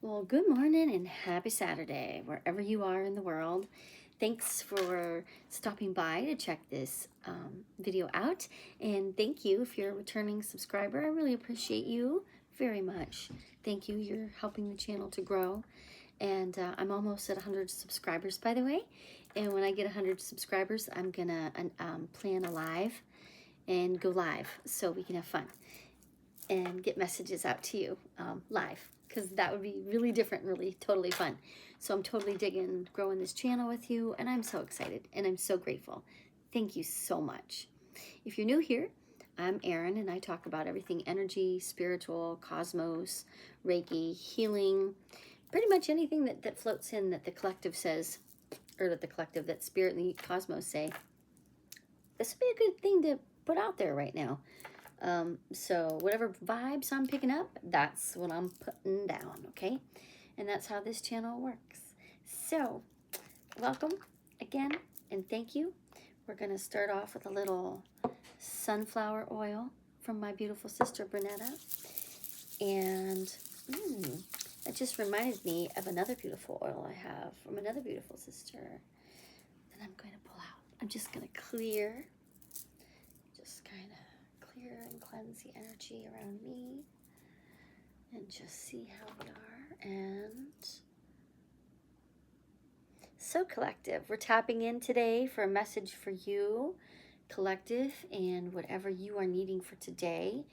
Well, good morning and happy Saturday, wherever you are in the world. Thanks for stopping by to check this video out. And thank you if you're a returning subscriber. I really appreciate you very much. Thank you. You're helping the channel to grow. And I'm almost at 100 subscribers, by the way. And when I get 100 subscribers, I'm going to plan a live and go live so we can have fun and get messages out to you live, because that would be really different and really totally fun. So I'm totally digging growing this channel with you, and I'm so excited and I'm so grateful. Thank you so much. If you're new here, I'm Erin, and I talk about everything energy, spiritual, cosmos, Reiki, healing, pretty much anything that floats in that the collective says, or that Spirit and the cosmos say, this would be a good thing to put out there right now. So whatever vibes I'm picking up, that's what I'm putting down, okay? And that's how this channel works. So, welcome again, and thank you. We're going to start off with a little sunflower oil from my beautiful sister, Brunetta. And it just reminded me of another beautiful oil I have from another beautiful sister that I'm going to pull out. I'm just going to clear and cleanse the energy around me and just see how we are. And so collective, we're tapping in today for a message for you, collective, and whatever you are needing for today.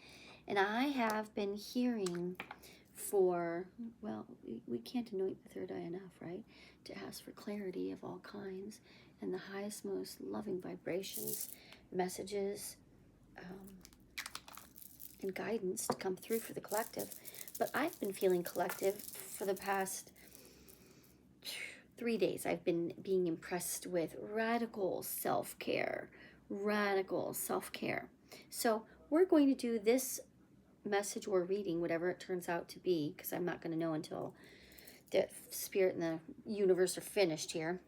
And I have been hearing for, well, we can't anoint the third eye enough, right? To ask for clarity of all kinds and the highest, most loving vibrations, messages, and guidance to come through for the collective. But I've been feeling collective for the past 3 days. I've been being impressed with radical self-care. So we're going to do this message or reading, whatever it turns out to be, because I'm not going to know until the Spirit and the universe are finished here.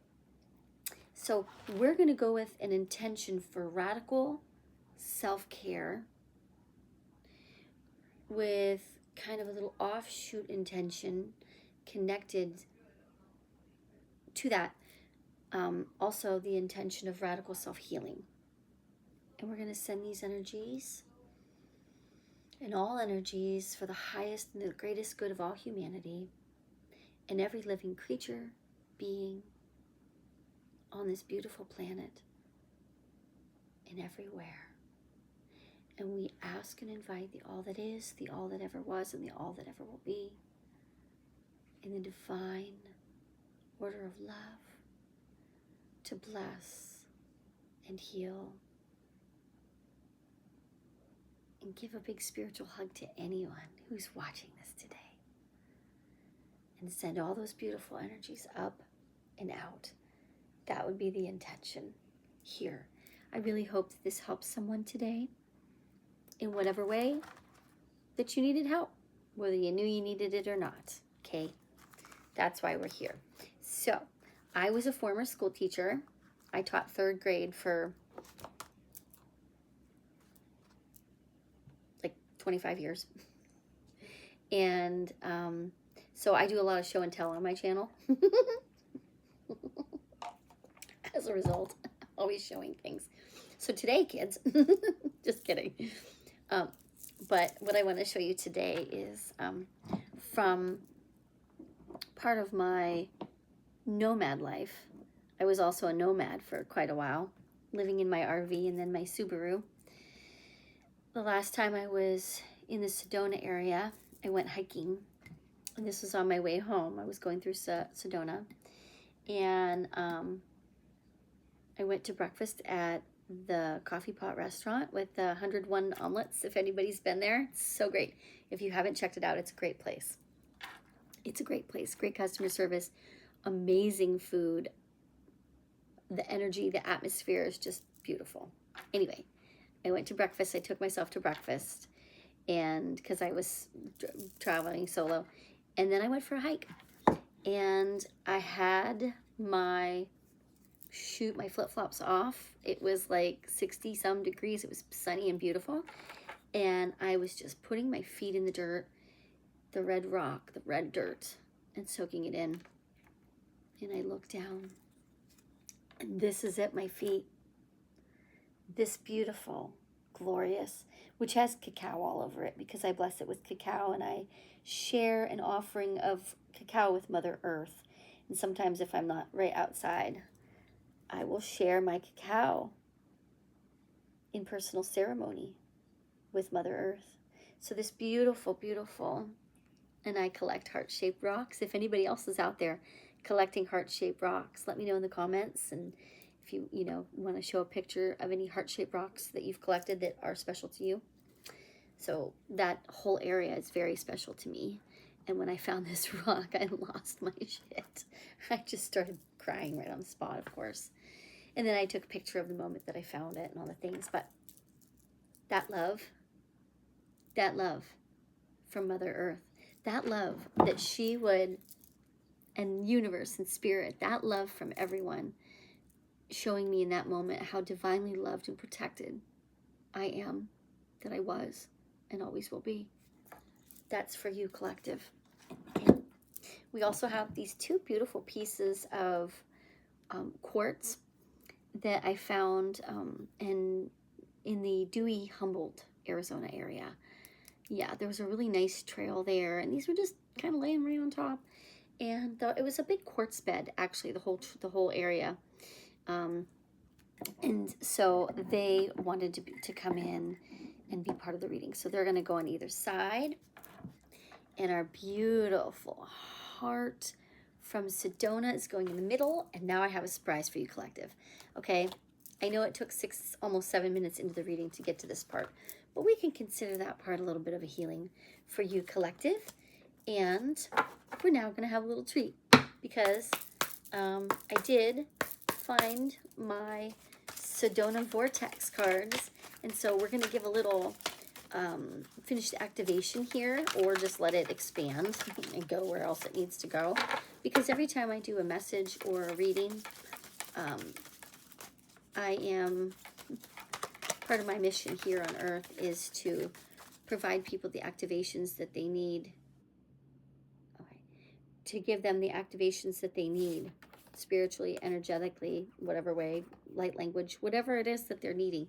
So we're going to go with an intention for radical self-care with kind of a little offshoot intention connected to that. Also the intention of radical self-healing. And we're going to send these energies and all energies for the highest and the greatest good of all humanity and every living creature, being on this beautiful planet and everywhere. And we ask and invite the all that is, the all that ever was, and the all that ever will be, in the divine order of love, to bless and heal and give a big spiritual hug to anyone who's watching this today. And send all those beautiful energies up and out. That would be the intention here. I really hope that this helps someone today in whatever way that you needed help, whether you knew you needed it or not, okay? That's why we're here. So, I was a former school teacher. I taught 3rd grade for like 25 years. And so I do a lot of show and tell on my channel. As a result, always showing things. So today, kids, just kidding. But what I want to show you today is from part of my nomad life. I was also a nomad for quite a while, living in my RV and then my Subaru. The last time I was in the Sedona area, I went hiking, and this was on my way home. I was going through Sedona, and I went to breakfast at the Coffee Pot restaurant with the 101 omelets. If anybody's been there, it's so great. If you haven't checked it out, it's a great place. It's a great place, great customer service, amazing food. The energy, the atmosphere is just beautiful. Anyway, I went to breakfast. I took myself to breakfast, and because I was traveling solo, and then I went for a hike, and I had my flip-flops off. It was like 60 some degrees. It was sunny and beautiful, and I was just putting my feet in the dirt, the red rock, the red dirt, and soaking it in. And I look down, and this is at my feet. This beautiful, glorious, which has cacao all over it because I bless it with cacao, and I share an offering of cacao with Mother Earth. And sometimes if I'm not right outside, I will share my cacao in personal ceremony with Mother Earth. So this beautiful, beautiful, and I collect heart-shaped rocks. If anybody else is out there collecting heart-shaped rocks, let me know in the comments. And if you want to show a picture of any heart-shaped rocks that you've collected that are special to you. So that whole area is very special to me. And when I found this rock, I lost my shit. I just started crying right on the spot, of course. And then I took a picture of the moment that I found it and all the things. But that love from Mother Earth, that love that she would, and universe and spirit, that love from everyone, showing me in that moment how divinely loved and protected I am, that I was, and always will be. That's for you, collective. And we also have these two beautiful pieces of quartz that I found in the Dewey, Humboldt, Arizona area. Yeah, there was a really nice trail there, and these were just kind of laying right on top. And it was a big quartz bed, actually, the whole area. And so they wanted to come in and be part of the reading. So they're going to go on either side. And our beautiful heart from Sedona is going in the middle. And now I have a surprise for you, collective. Okay, I know it took almost 7 minutes into the reading to get to this part, but we can consider that part a little bit of a healing for you, collective. And we're now going to have a little treat because I did find my Sedona Vortex cards. And so we're going to give a little finished activation here, or just let it expand and go where else it needs to go. Because every time I do a message or a reading, part of my mission here on Earth is to provide people the activations that they need. Okay. To give them the activations that they need, spiritually, energetically, whatever way, light language, whatever it is that they're needing.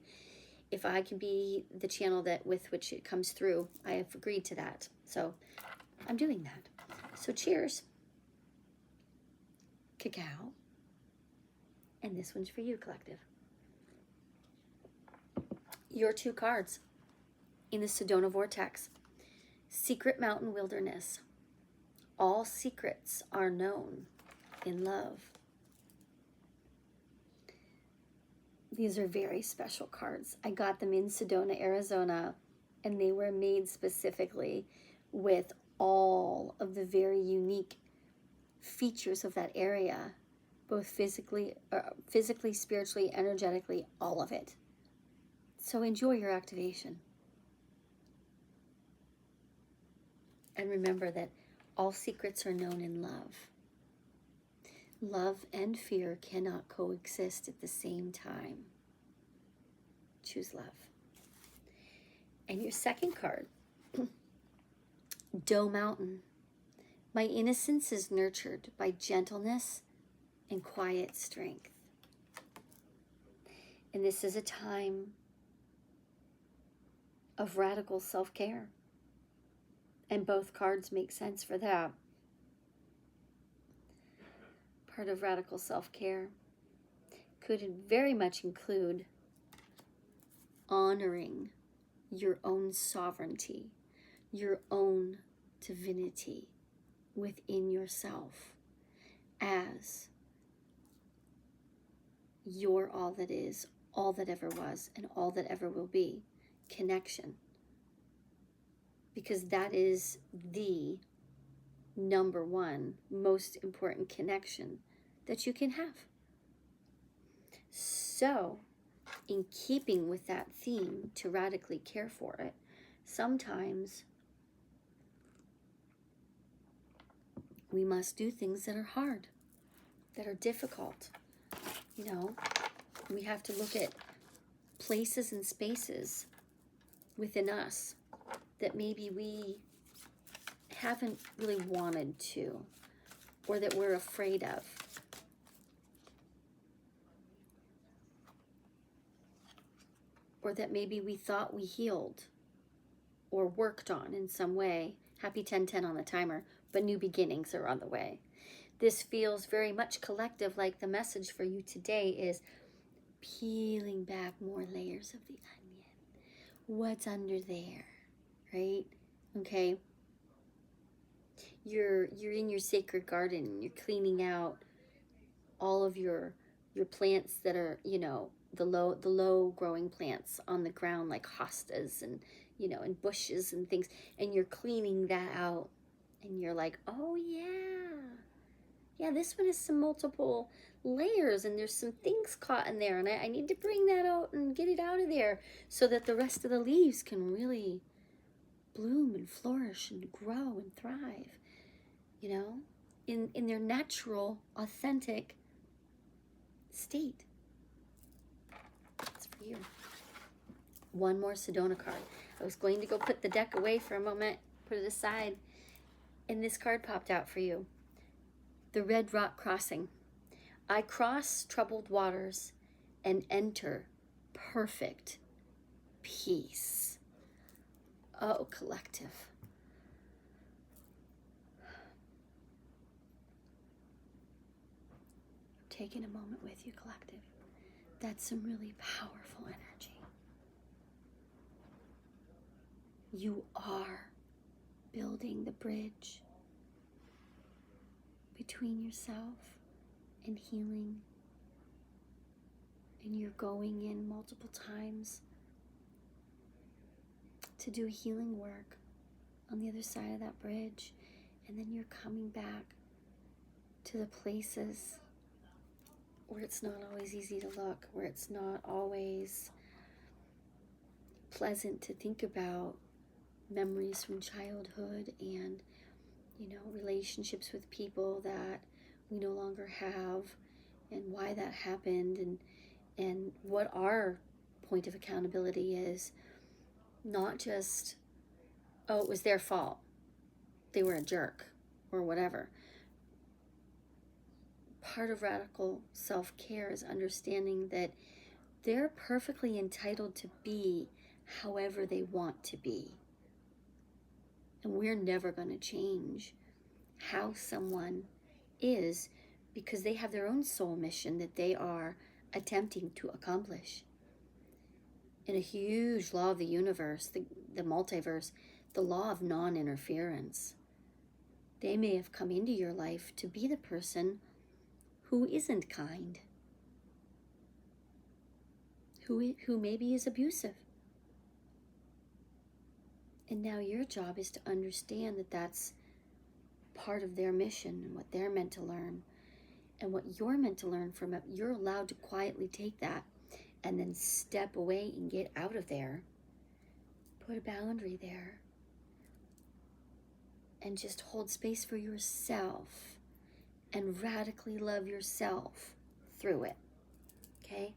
If I can be the channel with which it comes through, I have agreed to that. So I'm doing that. So cheers. Cacao. And this one's for you, collective. Your two cards in the Sedona Vortex. Secret Mountain Wilderness. All secrets are known in love. These are very special cards. I got them in Sedona, Arizona, and they were made specifically with all of the very unique features of that area, both physically, spiritually, energetically, all of it. So enjoy your activation. And remember that all secrets are known in love. Love and fear cannot coexist at the same time. Choose love. And your second card, Doe Mountain. My innocence is nurtured by gentleness and quiet strength. And this is a time of radical self-care. And both cards make sense for that. Part of radical self-care could very much include honoring your own sovereignty, your own divinity within yourself as you're all that is, all that ever was, and all that ever will be. Connection. Because that is the number one most important connection that you can have. So, in keeping with that theme, to radically care for it, sometimes we must do things that are hard, that are difficult. You know, we have to look at places and spaces within us that maybe we haven't really wanted to, or that we're afraid of. Or that maybe we thought we healed or worked on in some way. Happy 1010 on the timer, but new beginnings are on the way. This feels very much collective, like the message for you today is peeling back more layers of the onion. What's under there, right? Okay. You're in your sacred garden and you're cleaning out all of your plants that are, you know, the low growing plants on the ground, like hostas and, you know, and bushes and things, and you're cleaning that out, and you're like, oh yeah, this one has some multiple layers and there's some things caught in there, and I need to bring that out and get it out of there so that the rest of the leaves can really bloom and flourish and grow and thrive, you know, in their natural, authentic state. It's for you. One more Sedona card. I was going to go put the deck away for a moment, put it aside, and this card popped out for you. The Red Rock Crossing. I cross troubled waters and enter perfect peace. Oh, collective. Taking a moment with you, collective. That's some really powerful energy. You are building the bridge between yourself and healing, and you're going in multiple times to do healing work on the other side of that bridge, and then you're coming back to the places where it's not always easy to look, where it's not always pleasant to think about memories from childhood and, you know, relationships with people that we no longer have, and why that happened, and what our point of accountability is. Not just, oh, it was their fault, they were a jerk, or whatever. Part of radical self-care is understanding that they're perfectly entitled to be however they want to be. And we're never going to change how someone is, because they have their own soul mission that they are attempting to accomplish. In a huge law of the universe, the multiverse, the law of non-interference, they may have come into your life to be the person who isn't kind, who maybe is abusive. And now your job is to understand that that's part of their mission and what they're meant to learn, and what you're meant to learn from it. You're allowed to quietly take that and then step away and get out of there. Put a boundary there and just hold space for yourself and radically love yourself through it. Okay?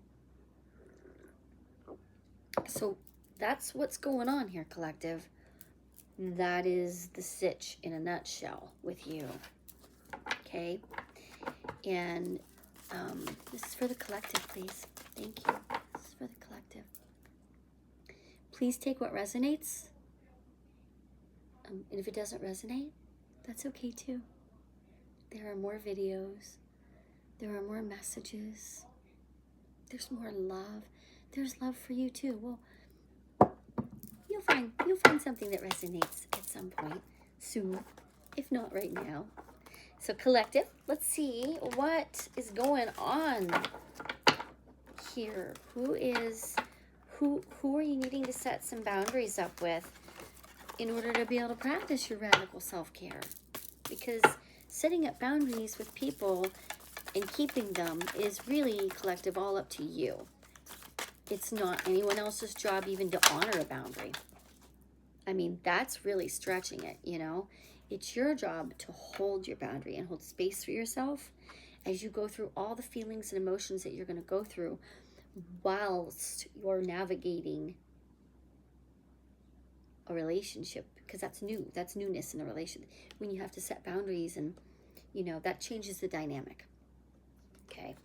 So that's what's going on here, collective. That is the sitch in a nutshell with you. Okay? And this is for the collective, please. Thank you. This is for the collective. Please take what resonates. And if it doesn't resonate, that's okay too. There are more videos. There are more messages. There's more love. There's love for you too. Well, you'll find something that resonates at some point soon, if not right now. So collective, let's see what is going on here. Who are you needing to set some boundaries up with in order to be able to practice your radical self-care? Because setting up boundaries with people and keeping them is really, collective, all up to you. It's not anyone else's job even to honor a boundary. I mean, that's really stretching it, you know? It's your job to hold your boundary and hold space for yourself as you go through all the feelings and emotions that you're going to go through whilst you're navigating a relationship, because that's new. That's newness in a relationship. When you have to set boundaries and you know, that changes the dynamic. Okay.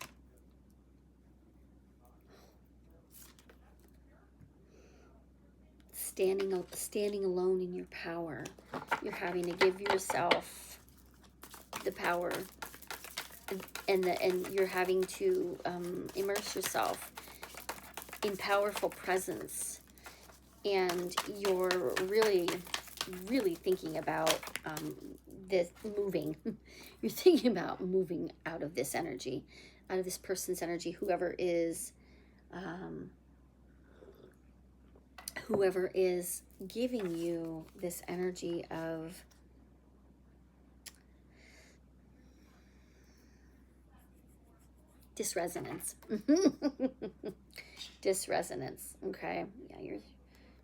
Standing alone in your power. You're having to give yourself the power, and you're having to immerse yourself in powerful presence, and you're really thinking about this moving. You're thinking about moving out of this energy, out of this person's energy, whoever is giving you this energy of disresonance. Disresonance. Okay. Yeah,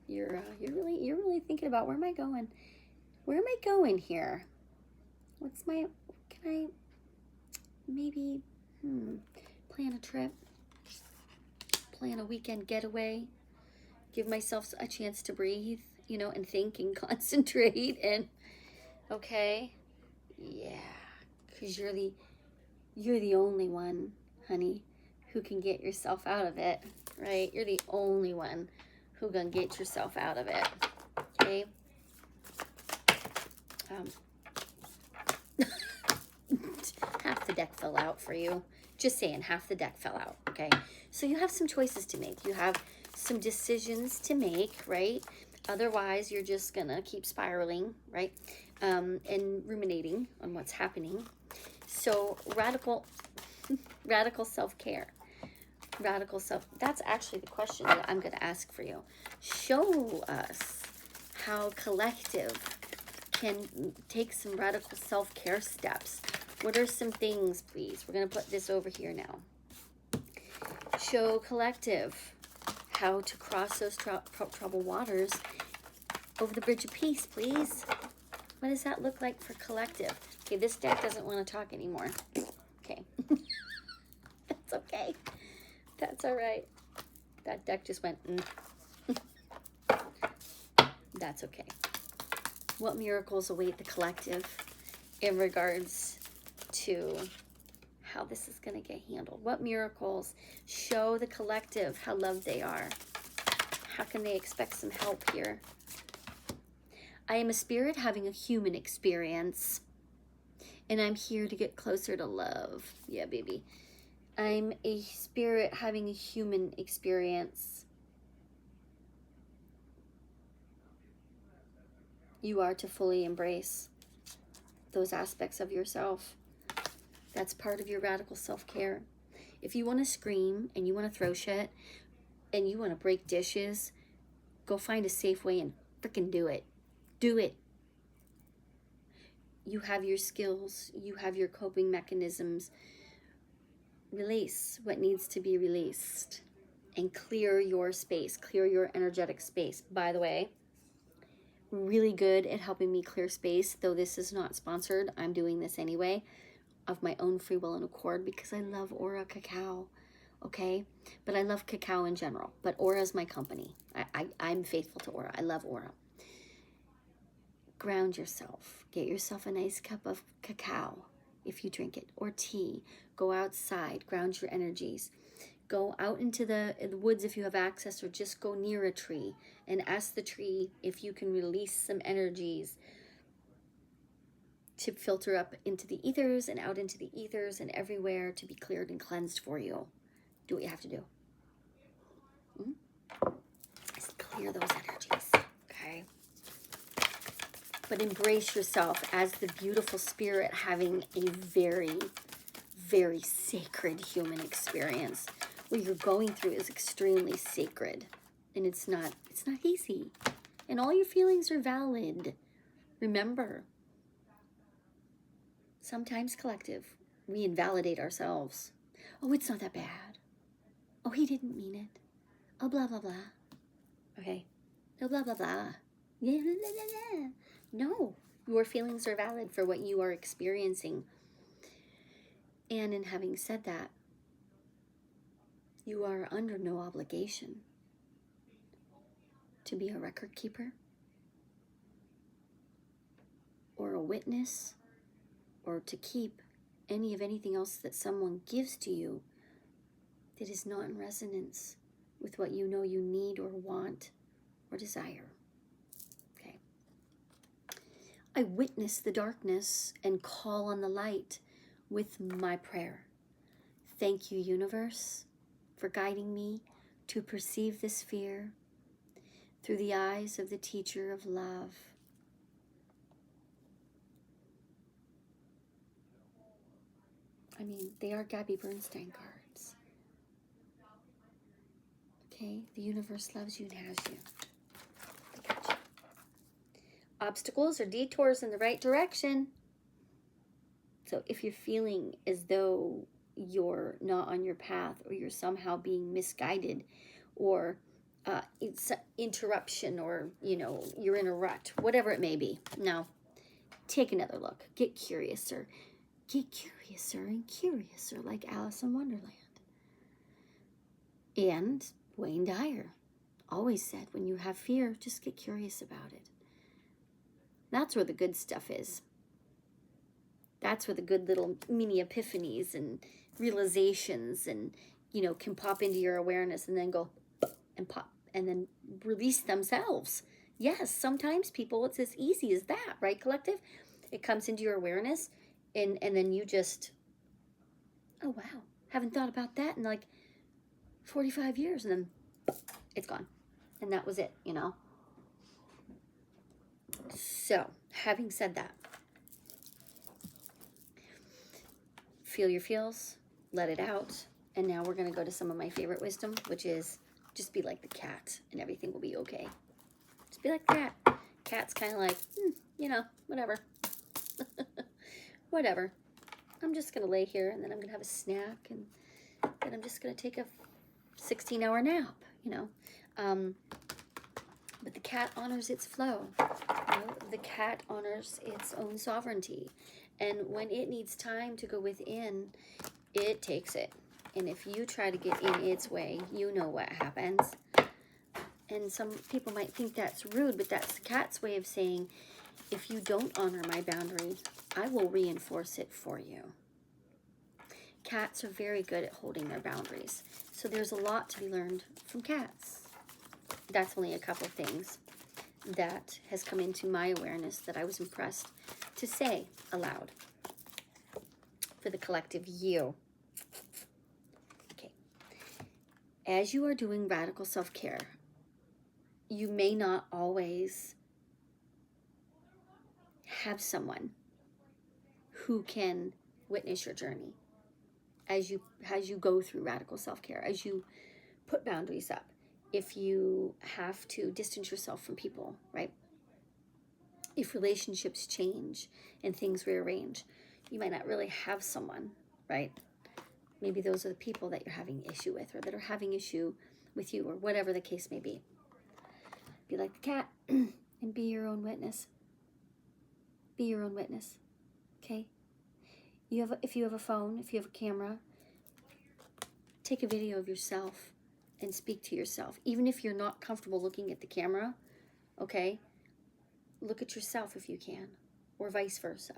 you're really thinking about, where am I going? Where am I going here? What's my, can I maybe plan a trip, plan a weekend getaway, give myself a chance to breathe, you know, and think and concentrate, and okay. Yeah, because you're the only one, honey, who can get yourself out of it, right? You're the only one who can get yourself out of it. Okay. Half the deck fell out for you. Just saying, half the deck fell out. Okay. So you have some choices to make. You have some decisions to make, right? Otherwise, you're just gonna keep spiraling, right? And ruminating on what's happening. So radical self-care. That's actually the question that I'm going to ask for you. Show us how collective can take some radical self-care steps. What are some things, please? We're going to put this over here now. Show collective how to cross those troubled waters over the bridge of peace, please. What does that look like for collective? Okay, this deck doesn't want to talk anymore. Okay. That's okay. That's all right. That deck just went, That's okay. What miracles await the collective in regards to how this is going to get handled? What miracles show the collective how loved they are? How can they expect some help here? I am a spirit having a human experience, and I'm here to get closer to love. Yeah, baby. I'm a spirit having a human experience. You are to fully embrace those aspects of yourself. That's part of your radical self-care. If you want to scream and you want to throw shit and you want to break dishes, go find a safe way and freaking do it. Do it. You have your skills. You have your coping mechanisms. Release what needs to be released and clear your space, clear your energetic space. By the way, really good at helping me clear space, though this is not sponsored. I'm doing this anyway of my own free will and accord because I love Aura Cacao, okay? But I love cacao in general, but Aura is my company. I'm faithful to Aura. I love Aura. Ground yourself. Get yourself a nice cup of cacao if you drink it, or tea. Go outside, ground your energies. Go out into the woods if you have access, or just go near a tree and ask the tree if you can release some energies to filter up into the ethers and out into the ethers and everywhere to be cleared and cleansed for you. Do what you have to do. Just clear those energies, okay? But embrace yourself as the beautiful spirit having a very, very sacred human experience. What you're going through is extremely sacred, and it's not easy. And all your feelings are valid. Remember, sometimes collective, we invalidate ourselves. Oh, it's not that bad. Oh, he didn't mean it. Oh, blah, blah, blah. Okay. No, blah, blah, blah. Yeah, blah, blah, blah. No, your feelings are valid for what you are experiencing. And in having said that, you are under no obligation to be a record keeper or a witness or to keep anything else that someone gives to you that is not in resonance with what you know you need or want or desire. Okay. I witness the darkness and call on the light with my prayer. Thank you, universe, for guiding me to perceive this fear through the eyes of the teacher of love. I mean, they are Gabby Bernstein cards. Okay, the universe loves you and has you. I got you. Obstacles or detours in the right direction. So if you're feeling as though you're not on your path, or you're somehow being misguided, or it's interruption, or you're in a rut, whatever it may be, now take another look. Get curiouser and curiouser, like Alice in Wonderland. And Wayne Dyer always said, when you have fear, just get curious about it. That's where the good stuff is. That's where the good little mini epiphanies and realizations and, can pop into your awareness and then go and pop and then release themselves. Yes, sometimes people, it's as easy as that, right, collective? It comes into your awareness and then you just, oh, wow, haven't thought about that in like 45 years. And then it's gone. And that was it, So, having said that, feel your feels, let it out. And now we're going to go to some of my favorite wisdom, which is just be like the cat and everything will be okay. Just be like the cat. Cat's kind of like, whatever. Whatever. I'm just going to lay here and then I'm going to have a snack and then I'm just going to take a 16-hour nap, But the cat honors its flow. The cat honors its own sovereignty. And when it needs time to go within, it takes it. And if you try to get in its way, you know what happens. And some people might think that's rude, but that's the cat's way of saying, if you don't honor my boundary, I will reinforce it for you. Cats are very good at holding their boundaries. So there's a lot to be learned from cats. That's only a couple things that has come into my awareness that I was impressed to say aloud for the collective you. Okay. As you are doing radical self-care, you may not always have someone who can witness your journey as you go through radical self-care, as you put boundaries up. If you have to distance yourself from people, right? If relationships change and things rearrange, you might not really have someone, right? Maybe those are the people that you're having issue with or that are having issue with you or whatever the case may be. Be like the cat and be your own witness. Be your own witness, okay? If you have a phone, if you have a camera, take a video of yourself and speak to yourself. Even if you're not comfortable looking at the camera, okay? Look at yourself if you can, or vice versa.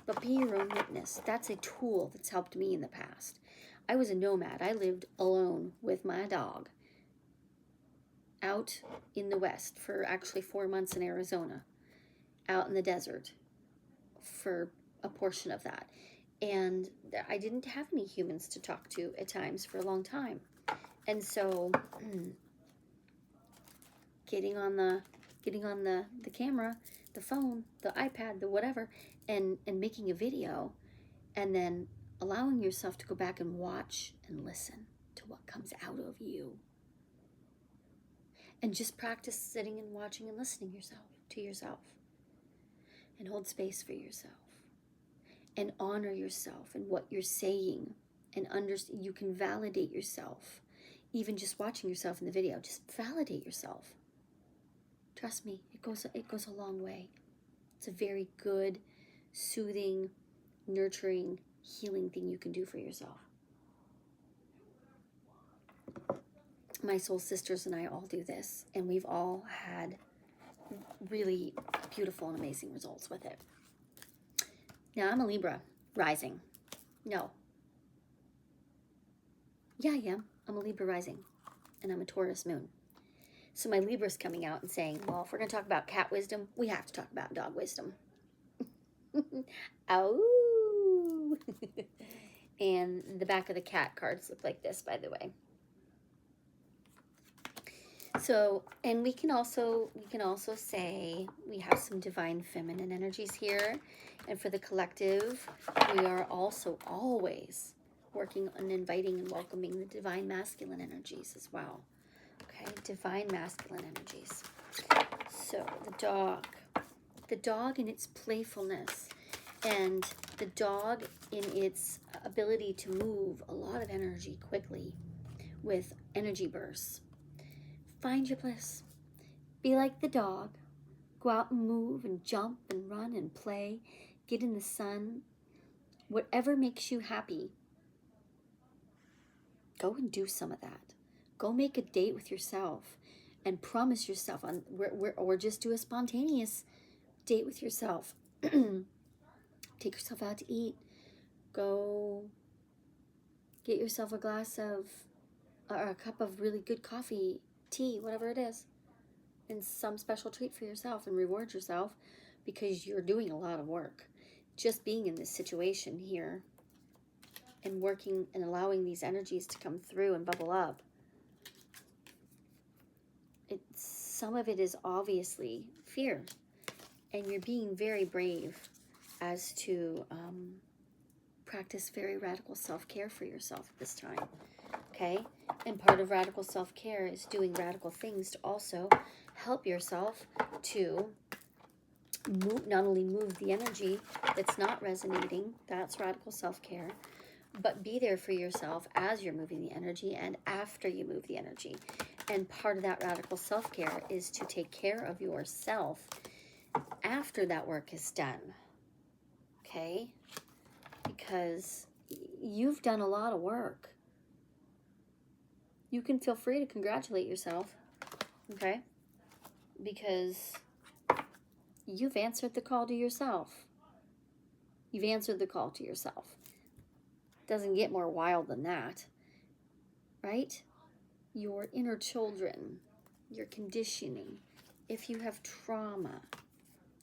But be your own witness. That's a tool that's helped me in the past. I was a nomad. I lived alone with my dog out in the West for actually 4 months in Arizona, out in the desert for a portion of that. And I didn't have any humans to talk to at times for a long time. And so getting on the camera, the phone, the iPad, the whatever, and making a video, and then allowing yourself to go back and watch and listen to what comes out of you. And just practice sitting and watching and listening to yourself. And hold space for yourself. And honor yourself and what you're saying. And you can validate yourself. Even just watching yourself in the video, just validate yourself. Trust me, it goes a long way. It's a very good, soothing, nurturing, healing thing you can do for yourself. My soul sisters and I all do this, and we've all had really beautiful and amazing results with it. Now, I'm a Libra rising. No. Yeah, I am. I'm a Libra rising. And I'm a Taurus moon. So my Libra's coming out and saying, well, if we're going to talk about cat wisdom, we have to talk about dog wisdom. Oh. And the back of the cat cards look like this, by the way. So, and we can also say we have some divine feminine energies here. And for the collective, we are also always working on inviting and welcoming the divine masculine energies as well. Okay, divine masculine energies. So the dog in its playfulness, and the dog in its ability to move a lot of energy quickly with energy bursts. Find your bliss. Be like the dog. Go out and move and jump and run and play. Get in the sun. Whatever makes you happy, go and do some of that. Go make a date with yourself and promise yourself on, or just do a spontaneous date with yourself. Take yourself out to eat. Go get yourself a glass of, or a cup of really good coffee, tea, whatever it is, and some special treat for yourself, and reward yourself because you're doing a lot of work. Just being in this situation here and working and allowing these energies to come through and bubble up. Some of it is obviously fear, and you're being very brave as to practice very radical self-care for yourself at this time. Okay, and part of radical self-care is doing radical things to also help yourself to move, not only move the energy that's not resonating, that's radical self-care, but be there for yourself as you're moving the energy and after you move the energy. And part of that radical self-care is to take care of yourself after that work is done. Okay? Because you've done a lot of work. You can feel free to congratulate yourself. Okay? Because you've answered the call to yourself. You've answered the call to yourself. Doesn't get more wild than that. Right? Your inner children, your conditioning. If you have trauma,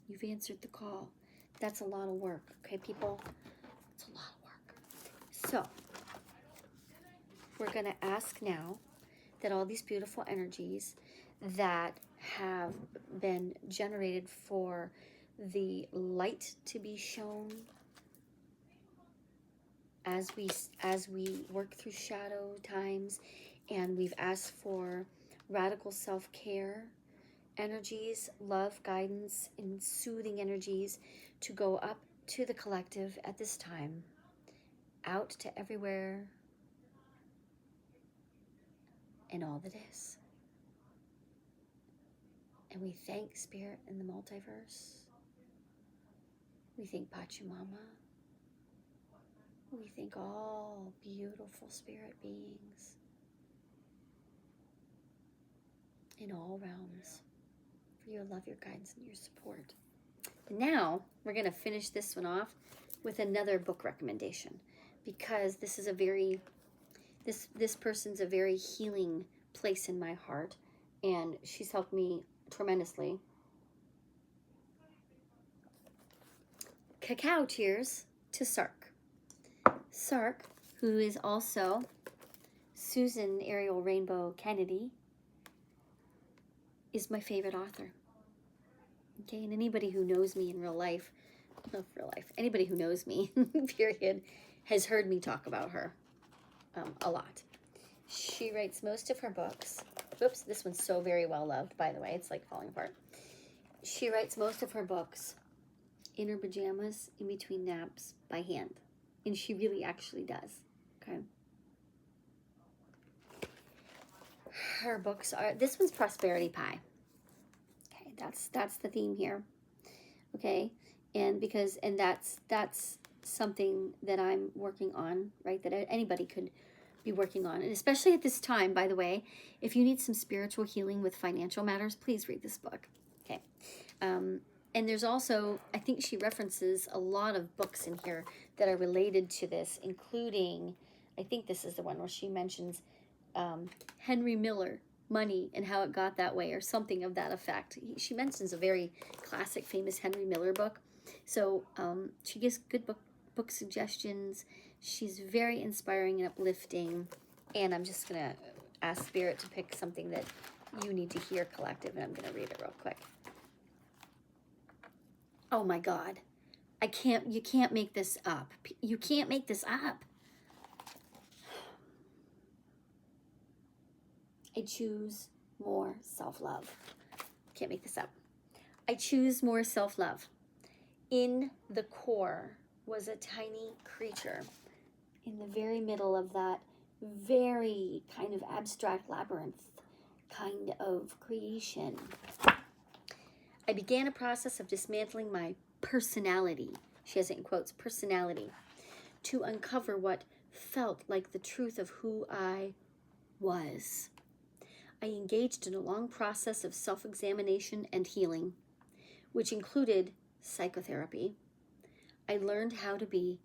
you've answered the call. That's a lot of work. Okay, people? It's a lot of work. So, we're going to ask now that all these beautiful energies that have been generated for the light to be shown as we work through shadow times, and we've asked for radical self-care energies, love, guidance, and soothing energies to go up to the collective at this time, out to everywhere and all that is. And we thank Spirit in the multiverse. We thank Pachamama. We thank all beautiful spirit beings in all realms for your love, your guidance, and your support. And now we're going to finish this one off with another book recommendation, because this is a very, this person's a very healing place in my heart, and she's helped me tremendously. Cacao cheers to Sark. Sark, who is also Susan Ariel Rainbow Kennedy, is my favorite author. Okay, and anybody who knows me in real life, anybody who knows me, period, has heard me talk about her a lot. She writes most of her books. Whoops, this one's so very well loved, by the way. It's like falling apart. She writes most of her books in her pajamas, in between naps, by hand. And she really actually does. Okay. Her books are, this one's Prosperity Pie. Okay, that's the theme here. Okay, and that's something that I'm working on, right? That anybody could be working on, and especially at this time, by the way, if you need some spiritual healing with financial matters, please read this book. Okay, And there's also, I think she references a lot of books in here that are related to this, including, I think this is the one where she mentions Henry Miller, Money and How It Got That Way, or something of that effect. She mentions a very classic, famous Henry Miller book. So she gives good book suggestions. She's very inspiring and uplifting. And I'm just going to ask Spirit to pick something that you need to hear, collective, and I'm going to read it real quick. Oh my God. You can't make this up. You can't make this up. I choose more self-love. Can't make this up. I choose more self-love. In the core was a tiny creature. In the very middle of that very kind of abstract labyrinth kind of creation, I began a process of dismantling my personality. She has it in quotes, personality, to uncover what felt like the truth of who I was. I engaged in a long process of self-examination and healing, which included psychotherapy. I learned how to be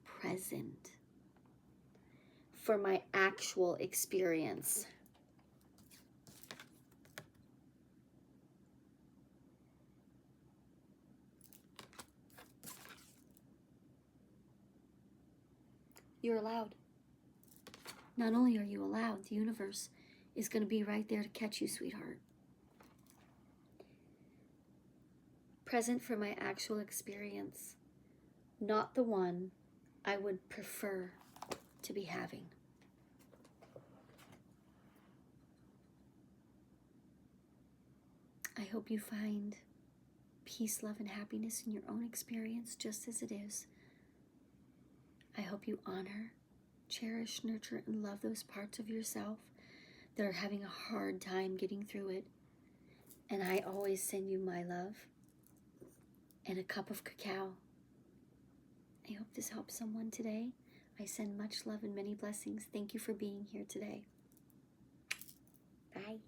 present for my actual experience. You're allowed. Not only are you allowed, the universe is going to be right there to catch you, sweetheart. Present for my actual experience, not the one I would prefer to be having. I hope you find peace, love, and happiness in your own experience just as it is. I hope you honor, cherish, nurture, and love those parts of yourself that are having a hard time getting through it. And I always send you my love and a cup of cacao. I hope this helps someone today. I send much love and many blessings. Thank you for being here today. Bye.